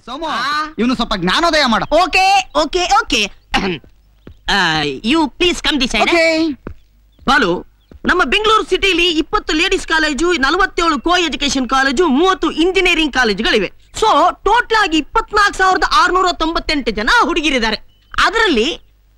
ಸೋಮು ಇವನು ಸ್ವಲ್ಪ ಜ್ಞಾನೋದಯ ಮಾಡ. Okay okay okay you please come this side. Balu, ನಮ್ಮ ಬೆಂಗಳೂರು ಸಿಟಿಲಿ 20 ladies college, 47 co education college, 30 engineering ಕಾಲೇಜುಗಳಿವೆ. ಸೊ ಟೋಟಲ್ ಆಗಿ 24,698 ಜನ ಹುಡುಗಿರಿದ್ದಾರೆ. ಅದರಲ್ಲಿ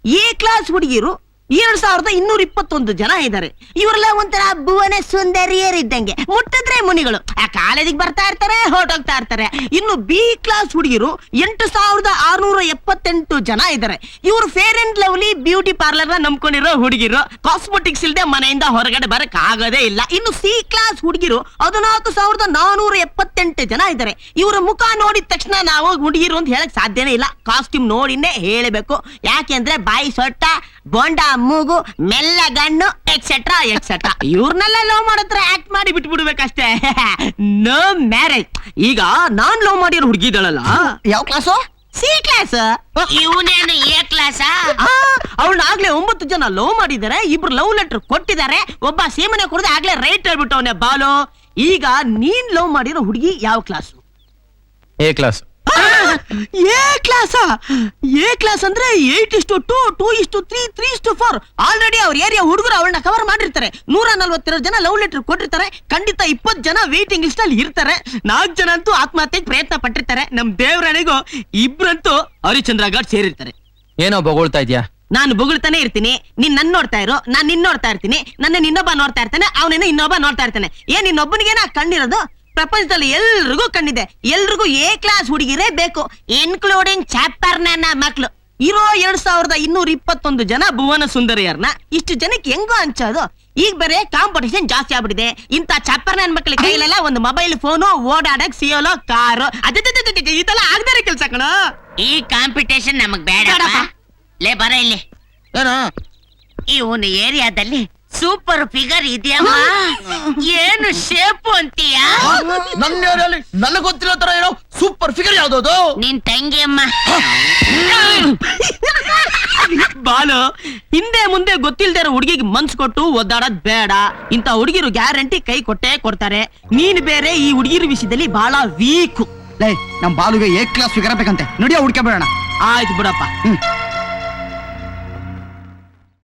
ಎ ಕ್ಲಾಸ್ ಹುಡುಗಿರು 2,221 ಜನ ಇದ್ದಾರೆ. ಇವರೆಲ್ಲ ಒಂಥರ ಭುವನ ಸುಂದರಿಯರಿದ್ದಂಗೆ, ಮುಟ್ಟಿದ್ರೆ ಮುನಿಗಳು. ಆ ಕಾಲೇಜಿಗೆ ಬರ್ತಾ ಇರ್ತಾರೆ, ಹೊರಟೋಗ್ತಾ ಇರ್ತಾರೆ. ಇನ್ನು ಬಿ ಕ್ಲಾಸ್ ಹುಡುಗಿರು 8,678 ಜನ ಇದ್ದಾರೆ. ಇವರು fair and lovely beauty parlour ನ ನಂಬ್ಕೊಂಡಿರೋ ಹುಡುಗಿರು. ಕಾಸ್ಮೆಟಿಕ್ಸ್ ಇಲ್ಲದೆ ಮನೆಯಿಂದ ಹೊರಗಡೆ ಬರಕ್ ಆಗೋದೇ ಇಲ್ಲ. ಇನ್ನು ಸಿ ಕ್ಲಾಸ್ ಹುಡುಗಿರು 14,478 ಜನ ಇದ್ದಾರೆ. ಇವರ ಮುಖ ನೋಡಿದ ತಕ್ಷಣ ನಾವು ಹುಡುಗಿರು ಅಂತ ಹೇಳಕ್ ಸಾಧ್ಯನೇ ಇಲ್ಲ. ಕಾಸ್ಟ್ಯೂಮ್ ನೋಡಿನೇ ಹೇಳಬೇಕು. ಯಾಕೆಂದ್ರೆ ಬಾಯಿ ಸೊಟ್ಟ, ಬೋಂಡ ಮೂಗು, ಮೆಲ್ಲ ಗಣ್ಣು, ಎಕ್ಸೆಟ್ರಾ ಎಕ್ಸೆಟ್ರಾ. ಇವ್ರನ್ನೆಲ್ಲ ಲವ್ ಮಾಡಿದ್ರೆ ಆಕ್ಟ್ ಮಾಡಿ ಬಿಟ್ಬಿಡ್ಬೇಕಷ್ಟೇ. No marriage. ಈಗ ನಾನ್ ಲವ್ ಮಾಡಿರೋ ಹುಡುಗಿ ಇದ್ದಾಳಲ್ಲ, ಯಾವ ಕ್ಲಾಸು? C class. ಇವನೇನು ಎ ಕ್ಲಾಸ್? ಅವಳನ್ನ ಆಗ್ಲೇ 9 ಜನ ಲವ್ ಮಾಡಿದ್ದಾರೆ. 2 ಲವ್ ಲೆಟರ್ ಕೊಟ್ಟಿದ್ದಾರೆ. ಒಬ್ಬ ಸೀಮನೆ ಕುಡಿದು ಆಗ್ಲೇ ರೈಟ್ ಹೇಳ್ಬಿಟ್ಟವನೆ ಬಾಲು. ಈಗ ನೀನ್ ಲವ್ ಮಾಡಿರೋ ಹುಡುಗಿ ಯಾವ class? A class. A class? A class ಅಂದ್ರೆ 8:2, 2:3, 3:4. ಆಲ್ರೆಡಿ ಅವ್ರ ಏರಿಯಾ ಹುಡುಗರು ಅವಳನ್ನ ಕವರ್ ಮಾಡಿರ್ತಾರೆ. 142 ಜನ ಲವ್ ಲೆಟರ್ ಕೊಟ್ಟಿರ್ತಾರೆ. ಖಂಡಿತ 20 ಜನ ವೇಟಿಂಗ್ ಲಿಸ್ಟ್ ಅಲ್ಲಿ ಇರ್ತಾರೆ. 4 ಜನ ಅಂತೂ ಆತ್ಮಹತ್ಯೆಗೆ ಪ್ರಯತ್ನ ಪಟ್ಟಿರ್ತಾರೆ. ನಮ್ ದೇವರಾಣಿಗೂ 2 ಹರಿಚಂದ್ರ ಘಾಟ್ ಸೇರಿರ್ತಾರೆ. ಏನೋ ಬೊಗಳ್ತಾ ಇದ್ಯಾ? ನಾನು ಬೊಗಳ್ತಾನೆ ಇರ್ತೀನಿ, ನೀನ್ ನನ್ ನೋಡ್ತಾ ಇರೋ, ನಾನ್ ನಿನ್ ನೋಡ್ತಾ ಇರ್ತೀನಿ. ನನ್ನ ಇನ್ನೊಬ್ಬ ನೋಡ್ತಾ ಇರ್ತಾನೆ, ಅವನೇನೋ ಇನ್ನೊಬ್ಬ ನೋಡ್ತಾ ಇರ್ತಾನೆ. ಏನ್ ಇನ್ನೊಬ್ಬನಿಗೇನ ಕಣ್ಣಿರೋದು? ಪ್ರಪಂಚದಲ್ಲಿ ಎಲ್ರಿಗೂ ಕಣ್ಣಿದೆ. ಎಲ್ರಿಗೂ ಎ ಕ್ಲಾಸ್ ಹುಡುಗಿರೇ ಬೇಕು, ಇನ್ಕ್ಲೂಡಿಂಗ್ ಚಾಪರ್ ನನ್ನ ಮಕ್ಳು. ಇರೋ 2,221 ಜನ ಭುವನ ಸುಂದರಿಯರ್ನ ಇಷ್ಟು ಜನಕ್ಕೆ ಹೆಂಗೋ ಹಂಚೋದು? ಈಗ ಬೇರೆ ಕಾಂಪಿಟೇಷನ್ ಜಾಸ್ತಿ ಆಗ್ಬಿಟ್ಟಿದೆ. ಇಂತ ಚಾಪರ್ ನನ್ನ ಮಕ್ಳ ಕೈಲೆಲ್ಲ ಒಂದು ಮೊಬೈಲ್ ಫೋನು, ಓಡಾಡಕ್ ಸಿಯೋಲೋ ಕಾರು, ಇದೆಲ್ಲ ಆಗ್ದಾರೆ ಕೆಲ್ಸ ಕಣ. ಈ ಕಾಂಪಿಟೇಷನ್ ನಮಗ್ ಬೇಡ. ಲೇ ಬರ ಇಲ್ಲಿ. ಏನೋ ಇವನು ಏರಿಯಾದಲ್ಲಿ ಸೂಪರ್ ಫಿಗರ್ ಇದೆಯಮ್ಮ. ಏನು ಶೇಪು ಅಂತೀಯ? ನನ್ನ ಏರಿಯಾಲಿ ನನಗೆ ಗೊತ್ತಿರೋ ತರ ಏನೋ ಸೂಪರ್ ಫಿಗರ್ ಯಾವ್ದದು? ನಿನ್ ತಂಗಿ ಅಮ್ಮ. ಬಾಲು, ಹಿಂದೆ ಮುಂದೆ ಗೊತ್ತಿಲ್ದೇ ಇರೋ ಹುಡುಗಿಗೆ ಮನ್ಸ್ ಕೊಟ್ಟು ಒದ್ದಾಡೋದ್ ಬೇಡ. ಇಂತ ಹುಡುಗಿರು ಗ್ಯಾರಂಟಿ ಕೈ ಕೊಟ್ಟೆ ಕೊಡ್ತಾರೆ. ನೀನ್ ಬೇರೆ ಈ ಹುಡುಗಿರ ವಿಷಯದಲ್ಲಿ ಬಹಳ ವೀಕು. ಲೈ, ನಮ್ ಬಾಲುಗೆ ಎ ಕ್ಲಾಸ್ ಫಿಗರ್ ಬೇಕಂತೆ. ನಡಿಯೋ ಹುಡ್ಕೆ ಬೇಡ. ಆಯ್ತು ಬಿಡಪ್ಪ.